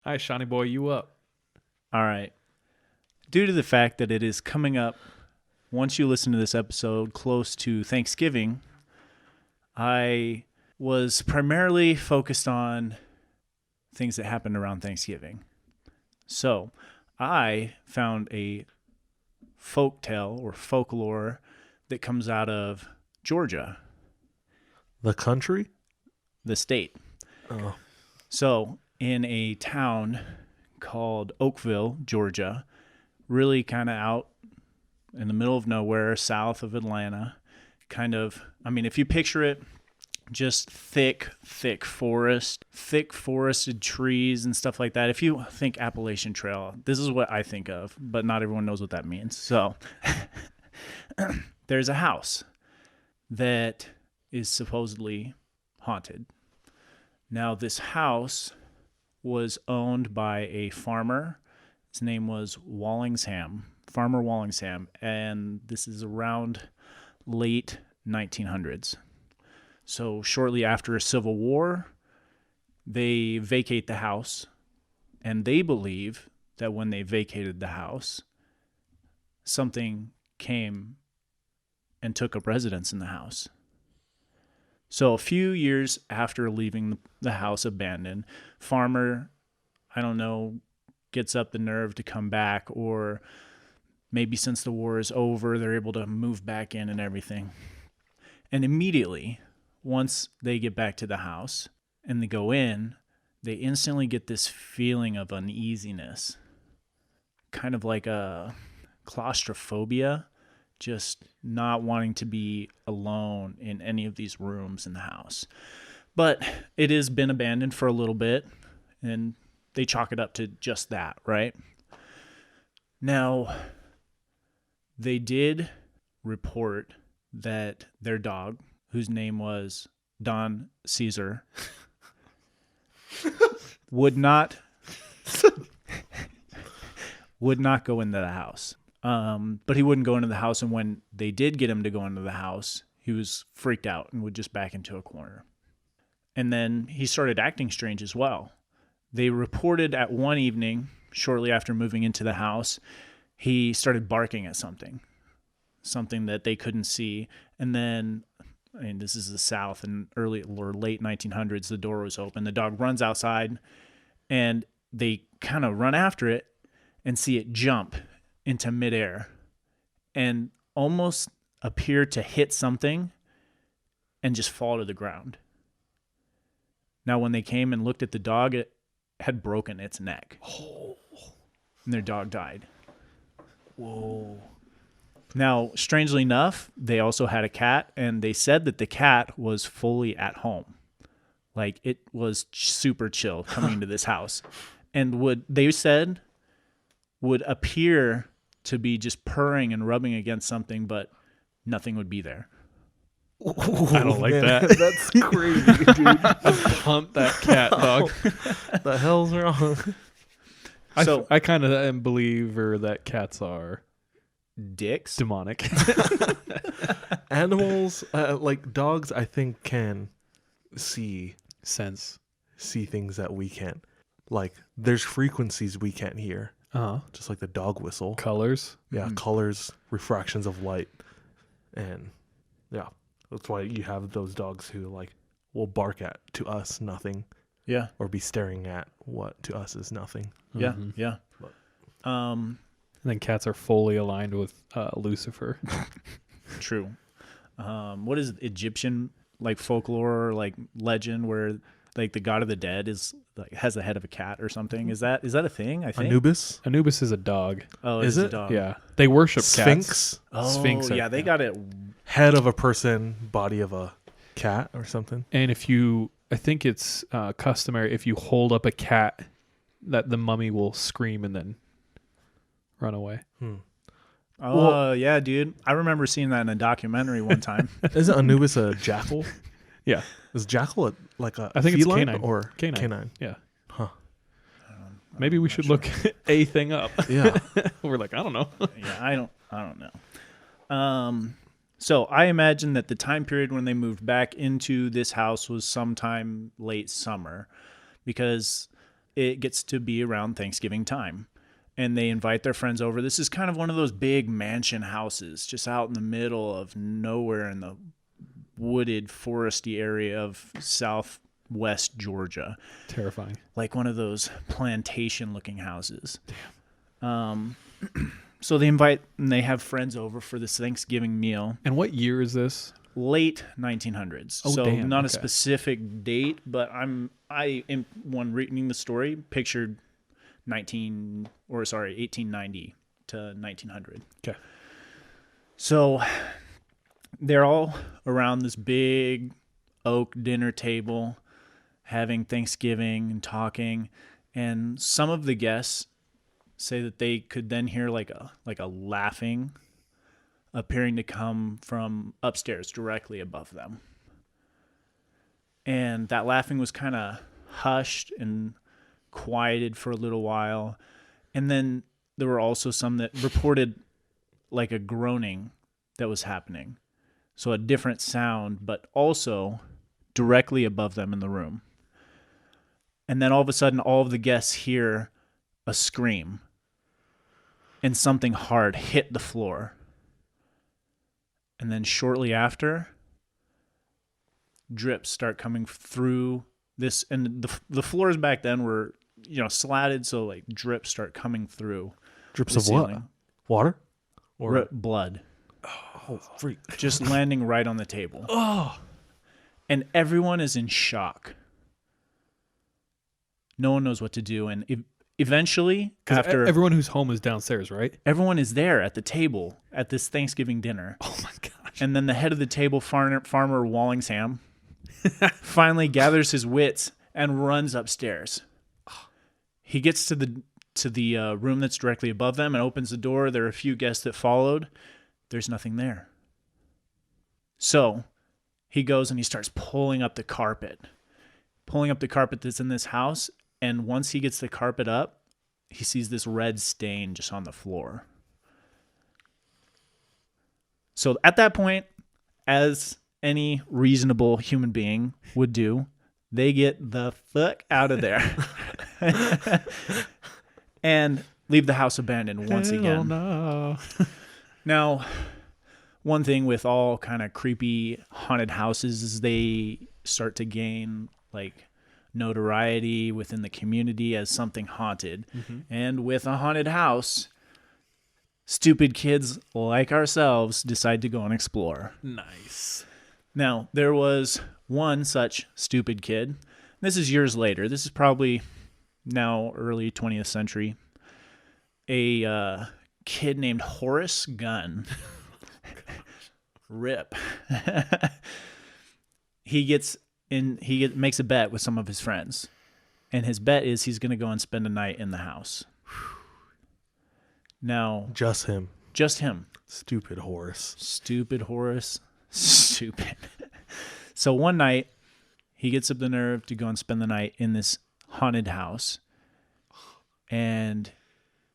All right, Shawnee boy, you up? All right. Due to the fact that it is coming up, once you listen to this episode, close to Thanksgiving, I was primarily focused on things that happened around Thanksgiving. So I found a folktale or folklore that comes out of Georgia, The country? the state. Oh. So in a town called Oakville, Georgia, really kind of out in the middle of nowhere, south of Atlanta, if you picture it, just thick forest, thick forested trees and stuff like that. If you think Appalachian Trail, this is what I think of, but not everyone knows what that means. So there's a house that is supposedly haunted. Now, this house was owned by a farmer. His name was Farmer Wallingham, and this is around late 1900s. So shortly after a civil war, they vacate the house, and they believe that when they vacated the house, something came and took up residence in the house. So a few years after leaving the house abandoned, farmer, I don't know, gets up the nerve to come back, or maybe since the war is over, they're able to move back in and everything. And immediately, once they get back to the house and they go in, they instantly get this feeling of uneasiness, kind of like a claustrophobia, just not wanting to be alone in any of these rooms in the house. But it has been abandoned for a little bit, and they chalk it up to just that, right? Now, they did report that their dog, whose name was Don Caesar, would not go into the house. But he wouldn't go into the house, and when they did get him to go into the house, he was freaked out and would just back into a corner. And then he started acting strange as well. They reported at one evening, shortly after moving into the house, he started barking at something that they couldn't see. And then, this is the South, in early or late 1900s, the door was open. The dog runs outside, and they kind of run after it and see it jump into midair and almost appear to hit something and just fall to the ground. Now, when they came and looked at the dog, it had broken its neck. Oh. And their dog died. Whoa. Now, strangely enough, they also had a cat, and they said that the cat was fully at home. Like, it was super chill coming into this house. And would appear to be just purring and rubbing against something, but nothing would be there. Ooh, I don't like that. That's crazy, dude. I'd punt that cat, dog. The hell's wrong? So I kind of am a believer that cats are dicks, demonic. Animals, like dogs, I think can see things that we can't. Like, there's frequencies we can't hear. Just like the dog whistle. Colors. Yeah, colors, refractions of light. And yeah, that's why you have those dogs who will bark at, to us, nothing. Yeah. Or be staring at what to us is nothing. Yeah, Mm-hmm. yeah. And then cats are fully aligned with Lucifer. True. What is Egyptian folklore or legend where the god of the dead is has the head of a cat or something? Is that a thing? I think Anubis. Anubis is a dog. Oh, is it it? a dog? Yeah, they worship Sphinx. cats. Oh, Sphinx. yeah, they got it. Head of a person, body of a cat or something. And I think it's customary if you hold up a cat that the mummy will scream and then run away. Oh, yeah, dude. I remember seeing that in a documentary one time. Isn't Anubis a jackal? Yeah. Is jackal a I think it's feline canine. or Canine. Yeah. Huh. Maybe we should look a thing up. Yeah. We're like, I don't know. Yeah, I don't know. So I imagine that the time period when they moved back into this house was sometime late summer, because it gets to be around Thanksgiving time. And they invite their friends over. This is kind of one of those big mansion houses just out in the middle of nowhere in the wooded, foresty area of southwest Georgia. Terrifying. Like one of those plantation-looking houses. Damn. So they invite and they have friends over for this Thanksgiving meal. And what year is this? Late 1900s. Oh, so damn. not a Okay. specific date, but when reading the story, pictured 1890 to 1900. Okay. So they're all around this big oak dinner table having Thanksgiving and talking, and some of the guests say that they could then hear like a laughing appearing to come from upstairs directly above them. And that laughing was kind of hushed and quieted for a little while. And then there were also some that reported like a groaning that was happening. So a different sound, but also directly above them in the room. And then all of a sudden, all of the guests hear a scream. And something hard hit the floor. And then shortly after, drips start coming through this. And the floors back then were, slatted, so like drips start coming through. Drips the of what? ceiling. Water? Or Blood. oh, freak. Just landing right on the table. Oh. And everyone is in shock. No one knows what to do. And eventually, after everyone who's home is downstairs, right? everyone is there at the table at this Thanksgiving dinner. Oh my gosh. And then the head of the table, Farmer Wallingham, finally gathers his wits and runs upstairs. He gets to the room that's directly above them and opens the door. There are a few guests that followed. There's nothing there. So he goes and he starts pulling up the carpet that's in this house. And once he gets the carpet up, he sees this red stain just on the floor. So at that point, as any reasonable human being would do, they get the fuck out of there and leave the house abandoned once again. No. Now, one thing with all kind of creepy haunted houses is they start to gain like notoriety within the community as something haunted. Mm-hmm. And with a haunted house, stupid kids like ourselves decide to go and explore. Nice. Now, there was one such stupid kid. This is years later. This is probably now early 20th century. A kid named Horace Gunn. Rip. He makes a bet with some of his friends. And his bet is he's going to go and spend a night in the house. Now, Just him. Stupid Horace. Stupid Horace. Stupid. So one night, he gets up the nerve to go and spend the night in this haunted house. And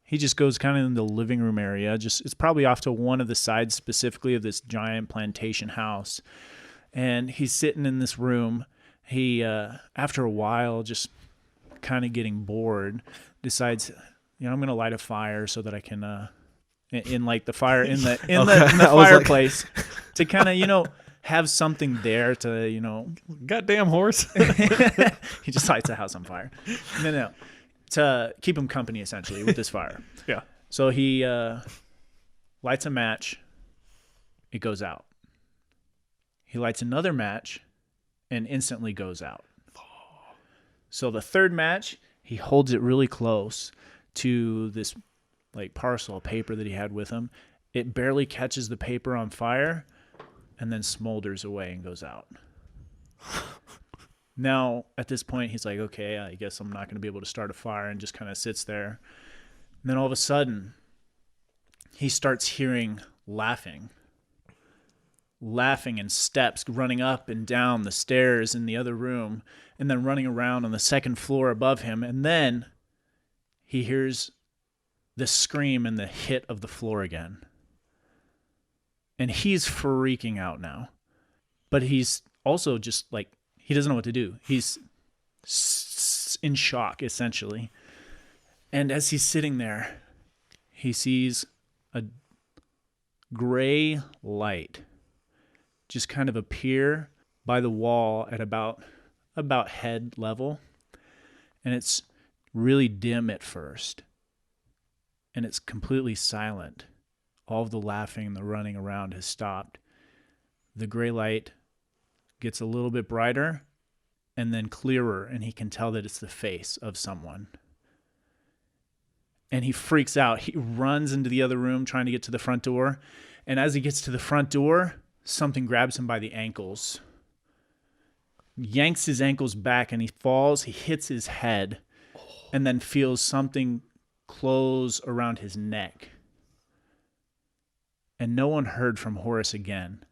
he just goes kind of in the living room area. It's probably off to one of the sides specifically of this giant plantation house. And he's sitting in this room. He, after a while, just kind of getting bored, decides, I'm going to light a fire so that I can, in the fireplace, to kind of, have something there to, Goddamn horse. He just lights the house on fire. No. To keep him company, essentially, with this fire. Yeah. So he lights a match. It goes out. He lights another match and instantly goes out. So the third match, he holds it really close to this like parcel of paper that he had with him. It barely catches the paper on fire and then smolders away and goes out. Now, at this point, he's like, okay, I guess I'm not going to be able to start a fire, and just kind of sits there. And then all of a sudden, he starts hearing laughing and steps running up and down the stairs in the other room, and then running around on the second floor above him. And then he hears the scream and the hit of the floor again. And he's freaking out now. But he's also just like, he doesn't know what to do. He's in shock, essentially. And as he's sitting there, he sees a gray light just kind of appear by the wall at about head level. And it's really dim at first. And it's completely silent. All of the laughing and the running around has stopped. The gray light gets a little bit brighter and then clearer, and he can tell that it's the face of someone. And he freaks out. He runs into the other room trying to get to the front door. And as he gets to the front door, something grabs him by the ankles, yanks his ankles back, and he falls. He hits his head and then feels something close around his neck. And no one heard from Horace again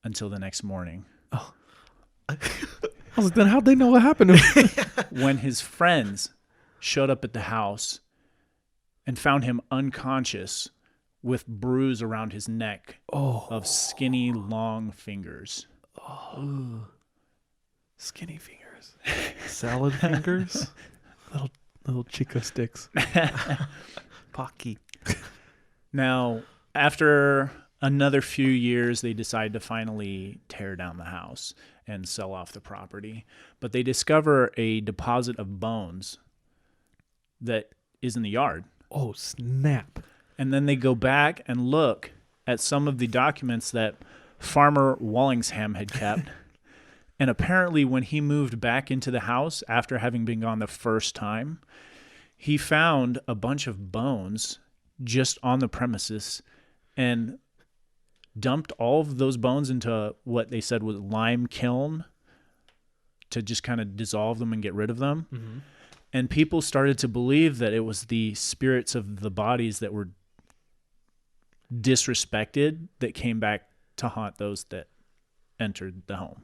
until the next morning. Oh. I was like, then how'd they know what happened to him? When his friends showed up at the house and found him unconscious with bruise around his neck of skinny, long fingers. Oh. Skinny fingers. Salad fingers? Little Chico sticks. Pocky. Now, after another few years, they decide to finally tear down the house and sell off the property. But they discover a deposit of bones that is in the yard. Oh, snap. And then they go back and look at some of the documents that Farmer Wallingham had kept. And apparently when he moved back into the house after having been gone the first time, he found a bunch of bones just on the premises and dumped all of those bones into what they said was lime kiln to just kind of dissolve them and get rid of them. Mm-hmm. And people started to believe that it was the spirits of the bodies that were disrespected that came back to haunt those that entered the home.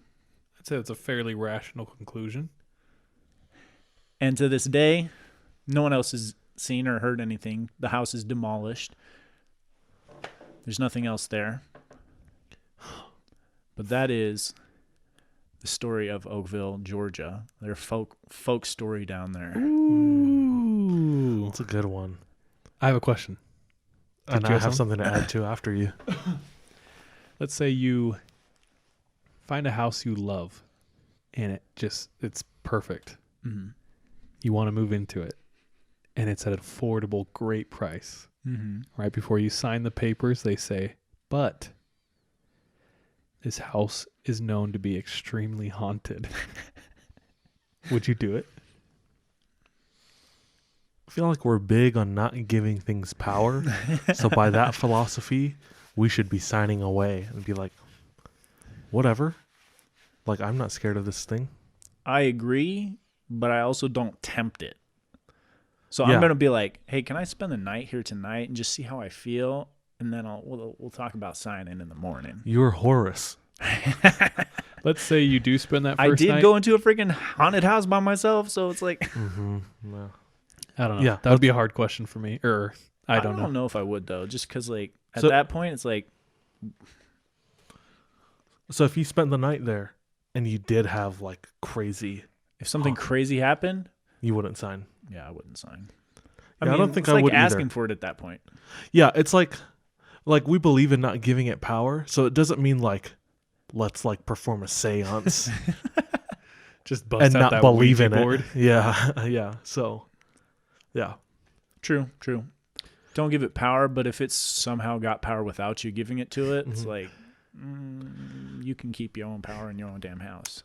I'd say it's a fairly rational conclusion. And to this day, no one else has seen or heard anything. The house is demolished. There's nothing else there. But that is the story of Oakville, Georgia. Their folk story down there. Ooh. That's a good one. I have a question. And I have something to add to after you. Let's say you find a house you love and it's perfect. Mm-hmm. You want to move into it and it's at an affordable, great price. Mm-hmm. Right before you sign the papers, they say, but this house is known to be extremely haunted. Would you do it? I feel like we're big on not giving things power. So by that philosophy, we should be signing away and be like, whatever. Like, I'm not scared of this thing. I agree, but I also don't tempt it. So Yeah. I'm going to be like, hey, can I spend the night here tonight and just see how I feel? And then we'll talk about signing in the morning. You're Horace. Let's say you do spend that I first did night. go into a freaking haunted house by myself, so it's like... Mm-hmm. No. I don't know. Yeah, that would be a hard question for me. Or I don't know. I don't know if I would, though, just because, like, at So- that point, it's like... So if you spent the night there and you did have like crazy, If something crazy happened, you wouldn't sign. yeah, I wouldn't sign. Yeah, I don't think it's I like would asking either. for it at that point. Yeah, it's like we believe in not giving it power. So it doesn't mean like let's like perform a seance Just bust and out not that believe Ouija in board. it. Yeah, yeah. So, yeah. True. Don't give it power, but if it's somehow got power without you giving it to it, it's like, you can keep your own power in your own damn house.